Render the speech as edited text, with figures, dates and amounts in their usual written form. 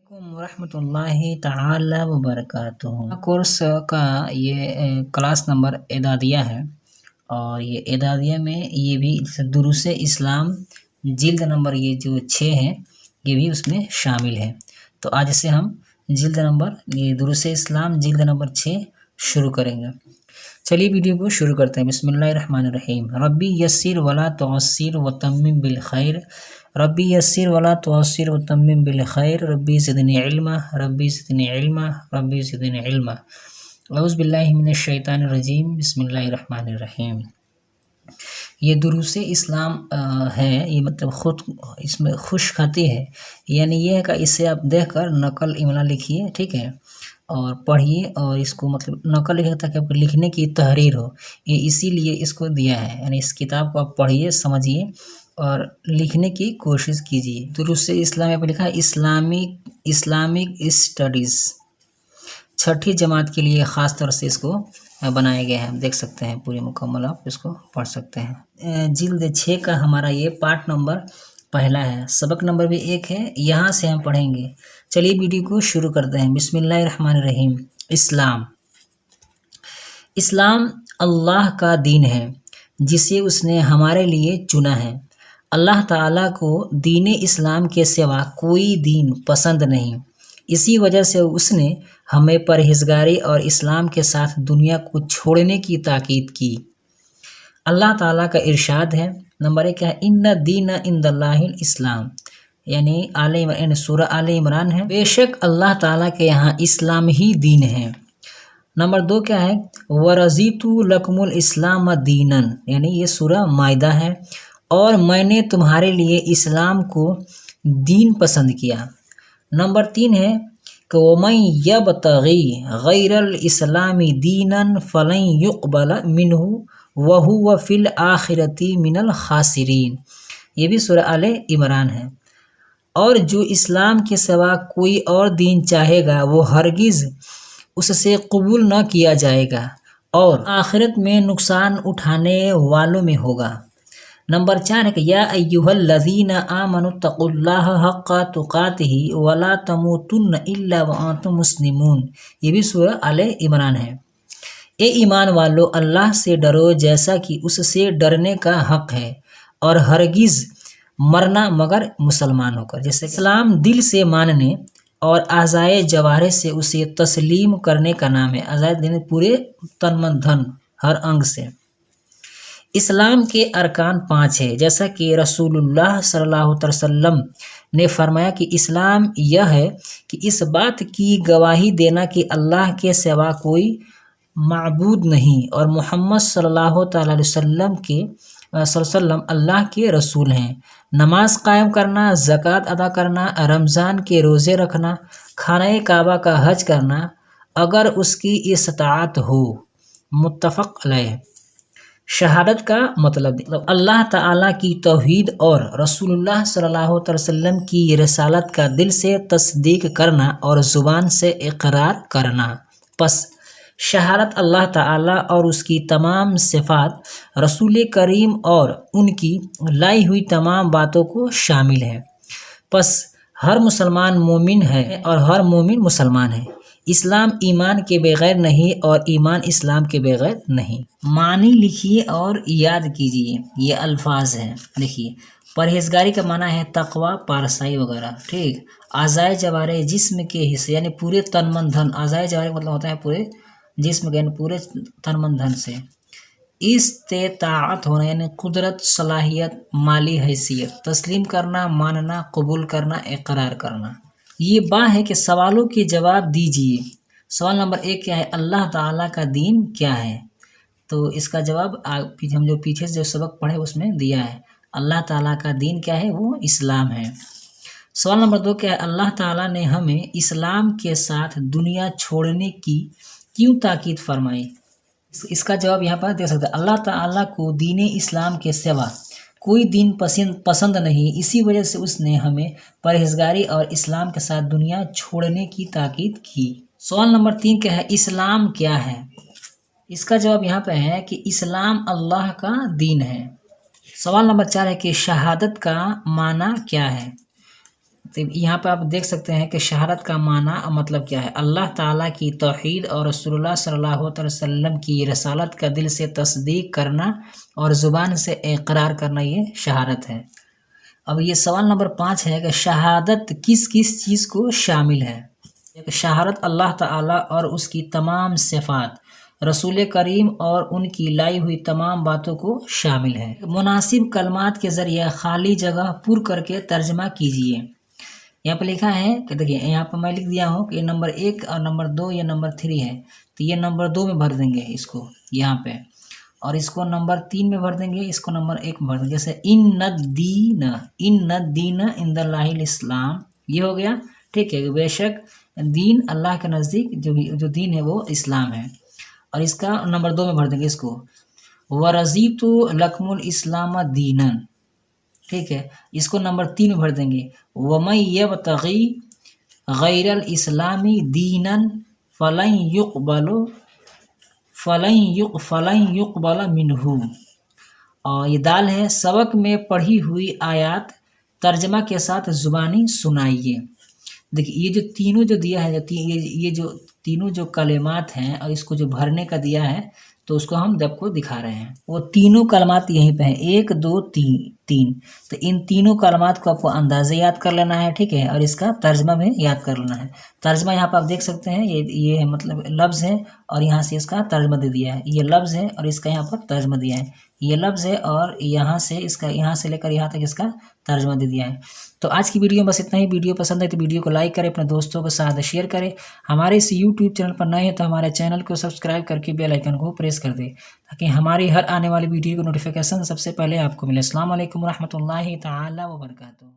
वालेकुम वरहमतुल्लाहि ताला वबरकातुहू। कोर्स का ये क्लास नंबर एदादिया है और ये एदादिया में ये भी दुरूस इस्लाम जिल्द नंबर ये जो 6 है ये भी उसमें शामिल है। तो आज से हम जिल्द नंबर ये दुरूस इस्लाम जिल्द नंबर 6 शुरू करेंगे। चलिए वीडियो को शुरू करते हैं। बिस्मिल्लाहिर्रहमानिर्रहीम। रब्बी यस्सिर वला तुअस्सिर व तम्मिम बिल खैर। रब्बी यस्सिर वला तुअस्सिर व तम्मिम बिल खैर। रब्बी ज़िदनी इल्मा, रब्बी ज़िदनी इल्मा, रब्बी ज़िदनी इल्मा। औज़ु बिल्लाहि मिनश शैतानिर रजीम। बिस्मिल्लाहिर्रहमानिर्रहीम। ये दुरूस इस्लाम है, ये मतलब खुद इसमें खुशखती है, यानी ये है कि इसे आप देखकर नकल इमला लिखिए, ठीक है, और पढ़िए और इसको मतलब नकल लिखिए ताकि आपको लिखने की तहरीर हो। ये इसीलिए इसको दिया है, यानी इस किताब को आप पढ़िए, समझिए और लिखने की कोशिश कीजिए। दुरूस इस्लाम में लिखा है इस्लामिक स्टडीज़, छठी जमात के लिए ख़ास तौर से इसको बनाए गए हैं। देख सकते हैं पूरी मुकम्मल आप इसको पढ़ सकते हैं। जिल्द 6 का हमारा ये पार्ट नंबर पहला है, सबक नंबर भी 1 है, यहाँ से हम पढ़ेंगे। चलिए वीडियो को शुरू करते हैं। बिस्मिल्लाहिर्रहमानिर्रहीम। इस्लाम अल्लाह का दीन है जिसे उसने हमारे लिए चुना है। अल्लाह ताला को दीन इस्लाम के सिवा कोई दीन पसंद नहीं, इसी वजह से उसने हमें परहेज़गारी और इस्लाम के साथ दुनिया को छोड़ने की ताकीद की। अल्लाह ताला का इरशाद है, नंबर 1 है, इन्ना दीन इंदल्लाहिल इस्लाम, यानी सूरह आले इमरान है, बेशक अल्लाह ताला के यहाँ इस्लाम ही दीन है। नंबर 2 क्या है, वरज़ीतु लकुमुल इस्लाम दीनन, यानी ये सूरह माइदा है, और मैंने तुम्हारे लिए इस्लाम को दीन पसंद किया। नंबर 3 है कि वमन यबतगी गैरल इस्लामी दीनन फलन युक़बल मिन्हु वहुव फिल आखिरती मिनल खासिरीन, ये भी सूरह आले इमरान है। और जो इस्लाम के सिवा कोई और दीन चाहेगा वो हरगिज़ उससे कबूल न किया जाएगा और आखिरत में नुकसान उठाने वालों में होगा। नंबर 4 है कि या अय्युहल्लज़ीना आमनु तक़ुल्लाह हक़्क़ तुक़ातिही वला तमूतुन्न इल्ला व अंतुम मुस्लिमून, ये भी सूरह आले इमरान है। ए ईमान वालो, अल्लाह से डरो जैसा कि उससे डरने का हक़ है, और हरगिज़ मरना मगर मुसलमान होकर। जैसे इस्लाम दिल से मानने और आज़ाए जवारे से उसे तस्लीम करने का नाम है। आज़ाए देने पूरे तन मन धन हर अंग से। इस्लाम के अरकान 5 है, जैसा कि रसूलुल्लाह सल्लल्लाहु अलैहि वसल्लम ने फरमाया कि इस्लाम यह है कि इस बात की गवाही देना कि अल्लाह के सिवा कोई माबूद नहीं और मोहम्मद सल्लल्लाहु अलैहि वसल्लम अल्लाह के रसूल हैं। नमाज कायम करना, ज़कात अदा करना, रमज़ान के रोज़े रखना, खाना काबा का हज करना अगर उसकी इस्ताअत हो। मुत्तफ़क़ अलैह। शहादत का मतलब अल्लाह ताला की तौहीद और रसूलुल्लाह सल्लल्लाहु अलैहि वसल्लम की रिसालत का दिल से तस्दीक करना और ज़ुबान से इक़रार करना। बस शहादत अल्लाह ताला और उसकी तमाम सिफ़ात, रसूल करीम और उनकी लाई हुई तमाम बातों को शामिल है। बस हर मुसलमान मोमिन है और हर मोमिन मुसलमान है। इस्लाम ईमान के बगैर नहीं और ईमान इस्लाम के बगैर नहीं। मानी लिखिए और याद कीजिए, ये अल्फाज हैं। देखिए, परहेज़गारी का माना है तक़वा, पारसाई वगैरह, ठीक। आज़ाए जवारे जिस्म के हिस्से, यानी पूरे तन मन धन। आज़ाए जवारे मतलब होता है पूरे जिस्म के, यानी पूरे तन मन धन से। इस्तेताअत होना, यानी कुदरत, सलाहियत, माली हैसियत। तस्लीम करना, मानना, कबूल करना, इक़रार करना। ये बा है कि सवालों के जवाब दीजिए। सवाल नंबर 1 क्या है, अल्लाह ताला का दीन क्या है? तो इसका जवाब हम जो पीछे जो सबक पढ़े उसमें दिया है। अल्लाह ताला का दीन क्या है, वो इस्लाम है। सवाल नंबर 2 क्या है, अल्लाह ताला ने हमें इस्लाम के साथ दुनिया छोड़ने की क्यों ताकीद फरमाई? इसका जवाब यहाँ पर दे सकते हैं। अल्लाह ताला को दीन इस्लाम के सिवा कोई दीन पसंद नहीं, इसी वजह से उसने हमें परहेज़गारी और इस्लाम के साथ दुनिया छोड़ने की ताकीद की। सवाल नंबर 3 क्या है, इस्लाम क्या है? इसका जवाब यहाँ पे है कि इस्लाम अल्लाह का दीन है। सवाल नंबर 4 है कि शहादत का माना क्या है? تو यहाँ पे आप देख सकते हैं कि शहादत का माना मतलब क्या है, अल्लाह ताला की तौहीद और रसूलुल्लाह सल्लल्लाहु अलैहि वसल्लम की रसालत का दिल से तस्दीक करना और ज़ुबान से इकरार करना, ये शहादत है। अब ये सवाल नंबर 5 है कि शहादत किस किस चीज़ को शामिल है। शहादत अल्लाह ताला और उसकी तमाम सिफ़ात, रसूल करीम और उनकी लाई हुई तमाम बातों को शामिल है। मुनासिब कलमात के ज़रिए खाली जगह पुर करके तर्जमा कीजिए। यहाँ पे लिखा है कि देखिए, यहाँ पर मैं लिख दिया हूँ कि नंबर 1 और नंबर 2 ये नंबर 3 है, तो ये नंबर 2 में भर देंगे इसको यहाँ पे, और इसको नंबर 3 में भर देंगे, इसको नंबर 1 में भर देंगे। जैसे इन्नद-दीन इंदल्लाहिल इस्लाम, ये हो गया, ठीक है। बेशक दीन अल्लाह के नज़दीक जो दीन है वो इस्लाम है, और इसका नंबर 2 में भर देंगे इसको, वरज़ीतु लकुमुल इस्लाम दीनन, ठीक है। इसको नंबर 3 में भर देंगे, वमन यब्तगी गैरल इस्लामी दीनन फलन युक़बल मिन्हु। और ये दाल है, सबक में पढ़ी हुई आयत तर्जमा के साथ ज़ुबानी सुनाइए। देखिए, ये जो तीनों जो दिया है, ये जो तीनों जो कलिमात हैं, और इसको जो भरने का दिया है, तो उसको हम आपको दिखा रहे हैं। वो तीनों कलमात यहीं पे हैं, 1 2 3। तो इन तीनों कलमात को आपको अंदाज़े याद कर लेना है, ठीक है, और इसका तर्जमा भी याद कर लेना है। तर्जमा यहाँ पर आप देख सकते हैं, ये मतलब लफ्ज़ है, और यहाँ से इसका तर्जमा दे दिया है। ये लफ्ज़ है और इसका यहाँ पर तर्जमा दिया है, ये लफ्ज़ है, और यहाँ से लेकर यहाँ तक इसका तर्जमा दे दिया है। तो आज की वीडियो में बस इतना ही। वीडियो पसंद है तो वीडियो को लाइक करें, अपने दोस्तों के साथ शेयर करें। हमारे इस यूट्यूब चैनल पर नए हैं तो हमारे चैनल को सब्सक्राइब करके बेल आइकन को प्रेस कर दें, ताकि हमारी हर आने वाली वीडियो की नोटिफिकेशन सबसे पहले आपको मिले। अस्सलाम वालेकुम रहमतुल्लाहि ताला व बरकातुहू।